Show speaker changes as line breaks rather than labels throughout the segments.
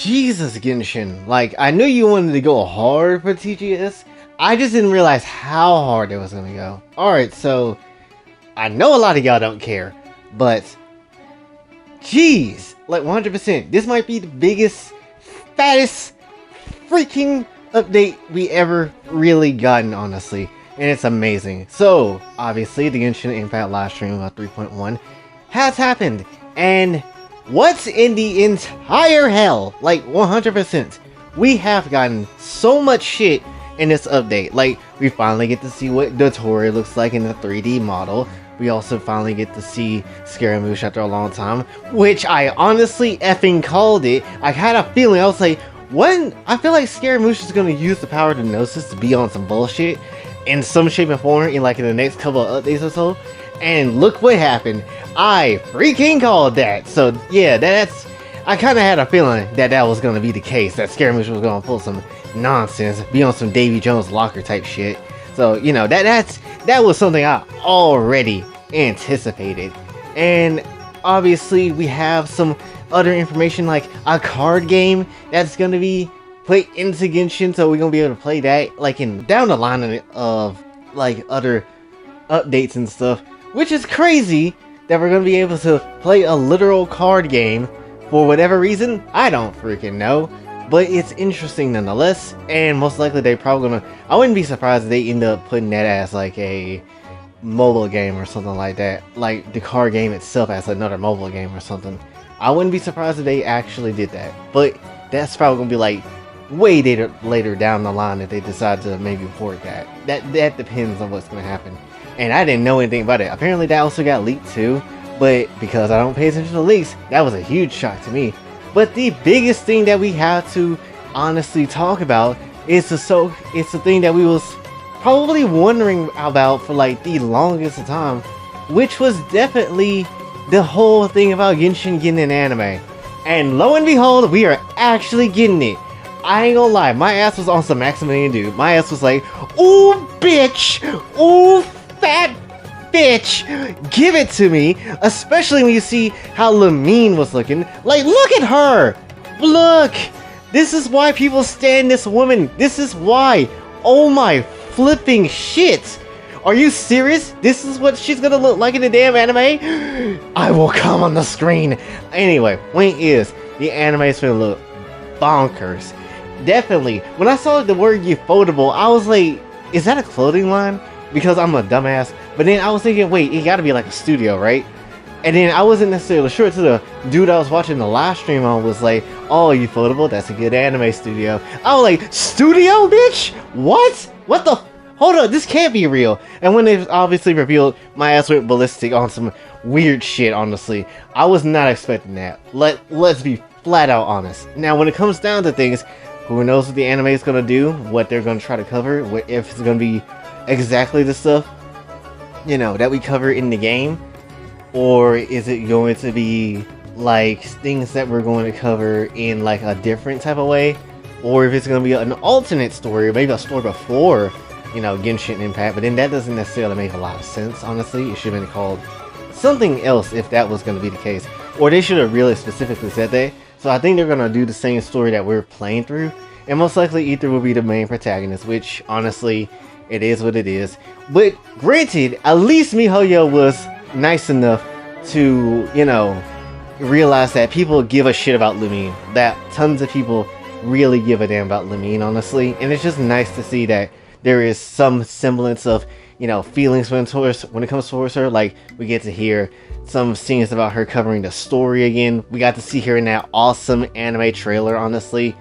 Jesus, Genshin. Like, I knew you wanted to go hard for TGS. I just didn't realize how hard it was gonna go. Alright, so I know a lot of y'all don't care, but jeez, like 100%. This might be the biggest, fattest, freaking update we ever really gotten, honestly. And it's amazing. So, obviously, the Genshin Impact live stream of 3.1 has happened. And what's in the entire hell? Like, 100%. We have gotten so much shit in this update. Like, we finally get to see what Dotori looks like in the 3D model. We also finally get to see Scaramouche after a long time, which I honestly effing called it. I had a feeling, I was like, when I feel like Scaramouche is going to use the power of the Gnosis to be on some bullshit in some shape and form in like in the next couple of updates or so. And look what happened. I freaking called that. So yeah, that's, I kind of had a feeling that that was going to be the case, that Scaramouche was going to pull some nonsense, be on some Davy Jones locker type shit. So, you know, that was something I already anticipated. And obviously we have some other information like a card game that's going to be put into Genshin, so we're going to be able to play that like in down the line of like other updates and stuff, which is crazy that we're going to be able to play a literal card game for whatever reason. I don't freaking know, but it's interesting nonetheless. And most likely they probably gonna, I wouldn't be surprised if they end up putting that as like a mobile game or something like that, like the card game itself as another mobile game or something. I wouldn't be surprised if they actually did that, but that's probably gonna be like way later down the line if they decide to maybe port that. That depends on what's gonna happen. And I didn't know anything about it. Apparently that also got leaked too, but because I don't pay attention to leaks, that was a huge shock to me. But the biggest thing that we have to honestly talk about is it's the thing that we was probably wondering about for like the longest time, which was definitely the whole thing about Genshin getting an anime. And lo and behold, we are actually getting it. I ain't gonna lie, my ass was on some Maximilian dude. My ass was like, ooh bitch, ooh fat bitch, give it to me. Especially when you see how Lamine was looking. Like, look at her. Look, this is why people stand this woman. This is why. Oh my flipping shit. Are you serious? This is what she's gonna look like in the damn anime? I will come on the screen. Anyway, point is, the anime is gonna look bonkers. Definitely. When I saw the word Ufotable, I was like, is that a clothing line? Because I'm a dumbass. But then I was thinking, wait, it gotta be like a studio, right? And then I wasn't necessarily sure to the dude I was watching the live stream on was like, oh, Ufotable, that's a good anime studio. I was like, studio, bitch? What? What the? Hold up, this can't be real. And when they obviously revealed, my ass went ballistic on some weird shit, honestly. I was not expecting that. Let's be flat out honest. Now, when it comes down to things, who knows what the anime is going to do, what they're going to try to cover, if it's going to be exactly the stuff, you know, that we cover in the game, or is it going to be like things that we're going to cover in like a different type of way, or if it's going to be an alternate story, or maybe a story before, you know, Genshin Impact. But then that doesn't necessarily make a lot of sense, honestly. It should have been called something else if that was going to be the case, or they should have really specifically said that. So I think they're going to do the same story that we're playing through, and most likely Ether will be the main protagonist, which honestly, it is what it is. But granted, at least MiHoYo was nice enough to, you know, realize that people give a shit about Lumine, that tons of people really give a damn about Lumine, honestly. And it's just nice to see that there is some semblance of, you know, feelings when it comes towards her. Like, we get to hear some scenes about her covering the story again. We got to see her in that awesome anime trailer, honestly,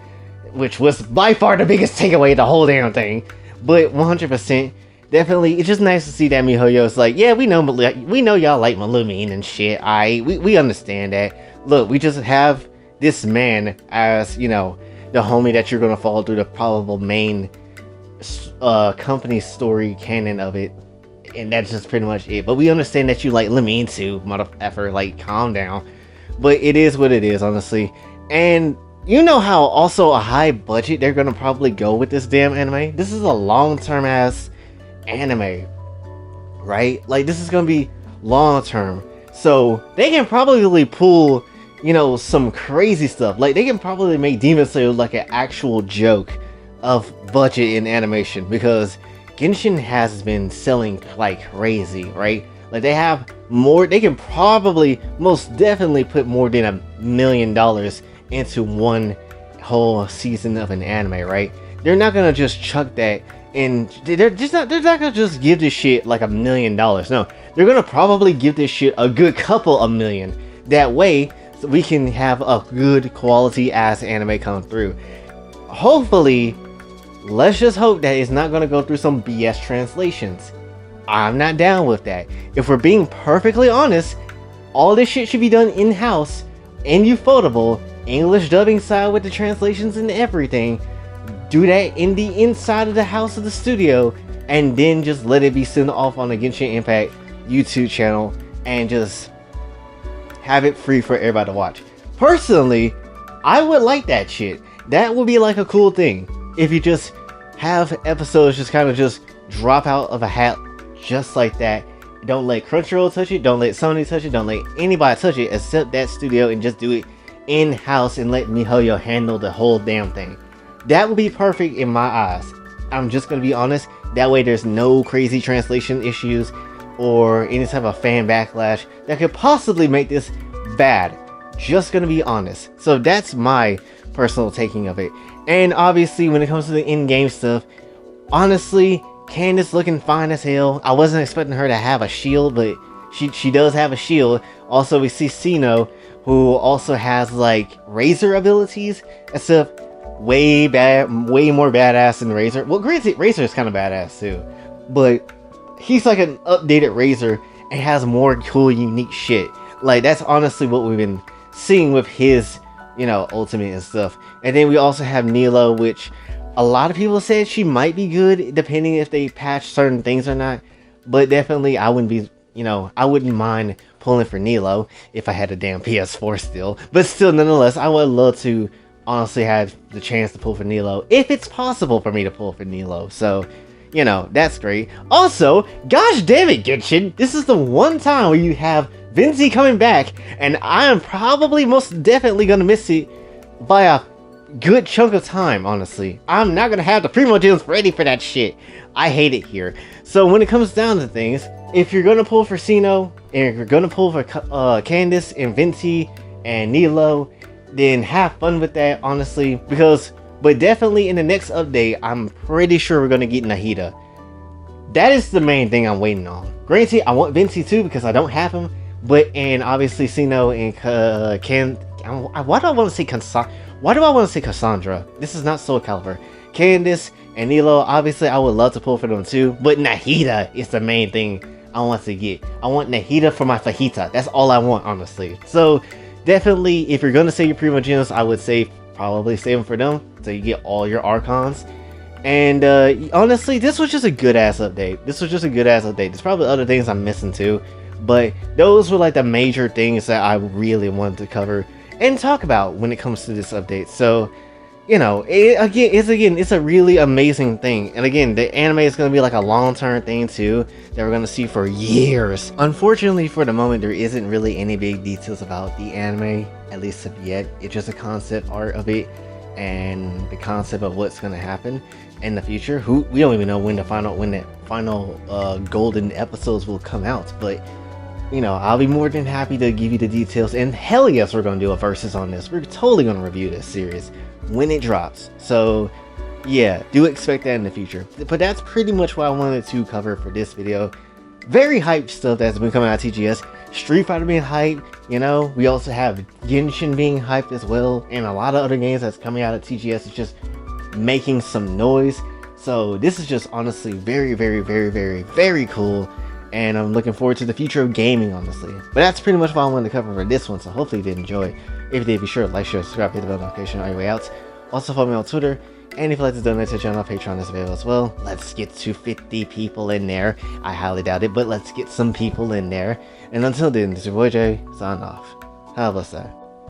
which was by far the biggest takeaway of the whole damn thing. But 100%, definitely, it's just nice to see that MiHoYo's like, yeah, we know y'all like Lumine and shit. We understand that. Look, we just have this man as, you know, the homie that you're gonna follow through the probable main company story canon of it, and that's just pretty much it. But we understand that you like Lamine too, mother effer, like, calm down. But it is what it is, honestly. And you know how also a high budget they're gonna probably go with this damn anime? This is a long-term ass anime, right? Like, this is gonna be long-term, so they can probably pull you know, some crazy stuff. Like, they can probably make Demon Slayer like an actual joke of budget in animation, because Genshin has been selling like crazy, right? Like, they have more, they can probably most definitely put more than $1 million into one whole season of an anime, right? They're not gonna just chuck that, and they're not gonna just give this shit like $1 million. No, they're gonna probably give this shit a good couple of million. That way, so we can have a good quality ass anime come through. Hopefully, let's just hope that it's not gonna go through some BS translations. I'm not down with that. If we're being perfectly honest, all this shit should be done in-house, in Ufotable, English dubbing side with the translations and everything. Do that in the inside of the house of the studio, and then just let it be sent off on the Genshin Impact YouTube channel, and just have it free for everybody to watch. Personally, I would like that shit. That would be like a cool thing. If you just have episodes just kind of just drop out of a hat just like that. Don't let Crunchyroll touch it, don't let Sony touch it, don't let anybody touch it except that studio, and just do it in-house and let MiHoYo handle the whole damn thing. That would be perfect in my eyes. I'm just gonna be honest, that way there's no crazy translation issues or any type of fan backlash that could possibly make this bad. Just gonna be honest. So that's my personal taking of it. And obviously when it comes to the in-game stuff, honestly, Candace looking fine as hell. I wasn't expecting her to have a shield, but she does have a shield. Also, we see Sino, who also has like Razor abilities, except way more badass than Razor. Well, granted, Razor is kind of badass too, but he's like an updated Razor and has more cool, unique shit. Like, that's honestly what we've been seeing with his, you know, ultimate and stuff. And then we also have Nilo, which a lot of people said she might be good depending if they patch certain things or not. But definitely, I wouldn't be, you know, I wouldn't mind pulling for Nilo if I had a damn PS4 still. But still, nonetheless, I would love to honestly have the chance to pull for Nilo, if it's possible for me to pull for Nilo. So, you know, that's great. Also, gosh damn it, Genshin, this is the one time where you have Vinci coming back, and I am probably most definitely gonna miss it by a good chunk of time, honestly. I'm not gonna have the Primogems ready for that shit. I hate it here. So when it comes down to things, if you're gonna pull for Sino, and if you're gonna pull for Candace and Vinci and Nilo, then have fun with that, honestly. But definitely in the next update, I'm pretty sure we're gonna get Nahida. That is the main thing I'm waiting on. Granted, I want Vinci too because I don't have him, and obviously Sino and why do I want to say Cassandra? This is not Soul Calibur. Candace and Nilo, obviously I would love to pull for them too, but Nahida is the main thing I want to get. I want Nahida for my fajita. That's all I want, honestly. So definitely, if you're gonna save your Primogems, I would say probably save them for them so you get all your Archons. And honestly, this was just a good ass update. There's probably other things I'm missing too, but those were like the major things that I really wanted to cover and talk about when it comes to this update. So, you know, it's a really amazing thing. And again, the anime is going to be like a long-term thing too that we're going to see for years. Unfortunately, for the moment, there isn't really any big details about the anime, at least of yet. It's just a concept art of it and the concept of what's going to happen in the future. We don't even know when the final golden episodes will come out, but you know, I'll be more than happy to give you the details, and hell yes, we're gonna do a versus on this. We're totally gonna review this series when it drops. So yeah, do expect that in the future. But that's pretty much what I wanted to cover for this video. Very hyped stuff that's been coming out of TGS. Street Fighter being hyped, you know. We also have Genshin being hyped as well, and a lot of other games that's coming out of TGS is just making some noise. So this is just honestly very, very, very, very, very cool. And I'm looking forward to the future of gaming, honestly. But that's pretty much what I wanted to cover for this one, so hopefully you did enjoy. If you did, be sure to like, share, subscribe, hit the bell notification on your way out. Also follow me on Twitter, and if you'd like to donate to the channel, Patreon is available as well. Let's get to 50 people in there. I highly doubt it, but let's get some people in there. And until then, this is your boy Jay, signing off. Have a blessed day.